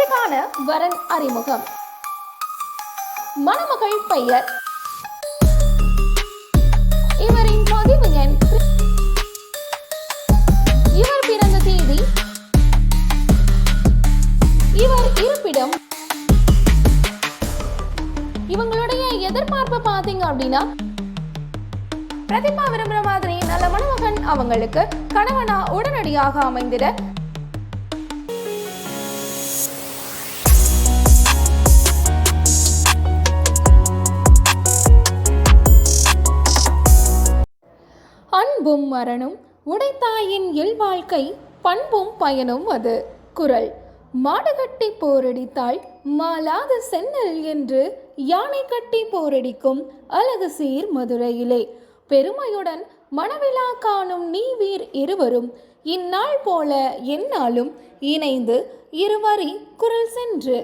இன்றைக்கான வரன் அறிமுகம். மணமகள் பெயர், இவரின் பதிவு எண், இவர் பிறந்த தேதி, இவர் இருப்பிடம். இவங்களுடைய எதிர்பார்ப்பு பாத்தீங்க அப்படின்னா, பிரதிபா விரும்புற மாதிரி நல்ல மணமகன் அவங்களுக்கு கணவனா உடனடியாக அமைந்திட அன்பும் மரணம் உடைத்தாயின் இல்வாழ்க்கை பண்பும் பயனும் அது. குரல். மாடு கட்டி போரடித்தாள் மாலாத சென்னல் என்று யானை கட்டி போரடிக்கும் அழகு சீர் மதுரையிலே. பெருமையுடன் மணவிழா காணும் நீவீர் இருவரும் இந்நாள் போல எந்நாளும் இணைந்து இருவரி குரல் சென்று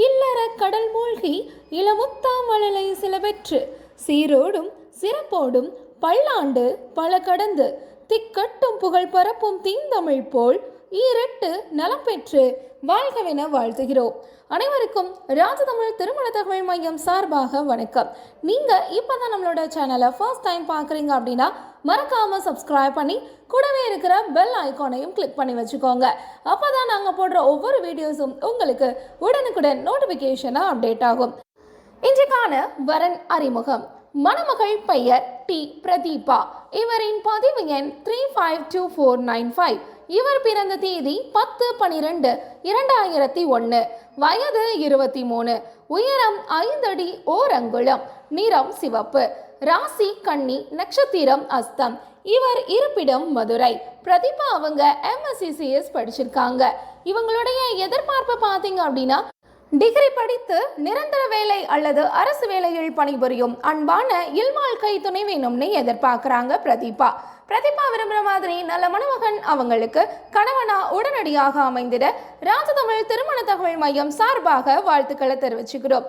இல்லற கடல் மூழ்கி இளமுத்தாமழலை சில பெற்று சீரோடும் சிறப்போடும் பல்லாண்டு பல கடந்து திக்கட்டும் புகழ் பரப்பும் தீந்தமிழ் போல் ஈரெட்டு நலம் பெற்று வாழ்கவென வாழ்த்துகிறோம். அனைவருக்கும் ராஜதமிழ் திருமண தகவல் மையம் சார்பாக வணக்கம். நீங்க இப்பதான் நம்மளோட சேனலை ஃபர்ஸ்ட் டைம் பார்க்குறீங்க அப்படின்னா மறக்காம சப்ஸ்கிரைப் பண்ணி கூடவே இருக்கிற பெல் ஐக்கானையும் கிளிக் பண்ணி வச்சுக்கோங்க. அப்போதான் நாங்கள் போடுற ஒவ்வொரு வீடியோஸும் உங்களுக்கு உடனுக்குடன் நோட்டிஃபிகேஷனாக அப்டேட் ஆகும். இன்றைக்கான வரன் அறிமுகம். மணமகள் பெயர் டி. பிரதீபா. இவரின் பதிவு எண் 352495. இவர் பிறந்த தேதி 10/12/2001. வயது 23. உயரம் 5 அடி 1 அங்குலம். நிறம் சிவப்பு. ராசி கன்னி. நட்சத்திரம் அஸ்தம். இவர் இருப்பிடம் மதுரை. பிரதீபா அவங்க MSc படிச்சிருக்காங்க. இவங்களுடைய எதிர்பார்ப்பு பார்த்தீங்க அப்படின்னா, டிகிரி படித்து நிரந்தர வேலை அல்லது அரசு வேலையில் பணிபுரியும் அன்பான இல்வாழ்க்கை துணை வேணும்னு எதிர்பார்க்கிறாங்க பிரதீபா. பிரதீபா விரும்புற மாதிரி நல்ல மணமகன் அவங்களுக்கு கணவனா உடனடியாக அமைந்திட ராஜதமிழ் திருமண தகவல் மையம் சார்பாக வாழ்த்துக்களை தெரிவிச்சுக்கிறோம்.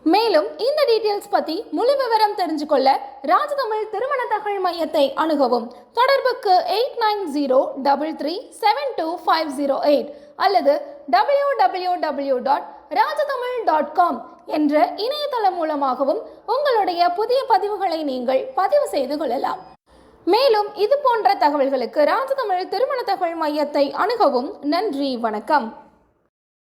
மேலும் இந்த டீட்டெயில்ஸ் பத்தி முழு விவரம் தெரிஞ்சுக்கொள்ள ராஜதமிழ் திருமண தகவல் மையத்தை அணுகவும். தொடர்புக்கு 8903372508 அல்லது www.rajathamil.com என்ற இணையதளம் மூலமாகவும் உங்களுடைய புதிய பதிவுகளை நீங்கள் பதிவு செய்து கொள்ளலாம். மேலும் இது போன்ற தகவல்களுக்கு ராஜதமிழ் திருமண தகவல் மையத்தை அணுகவும். நன்றி, வணக்கம்.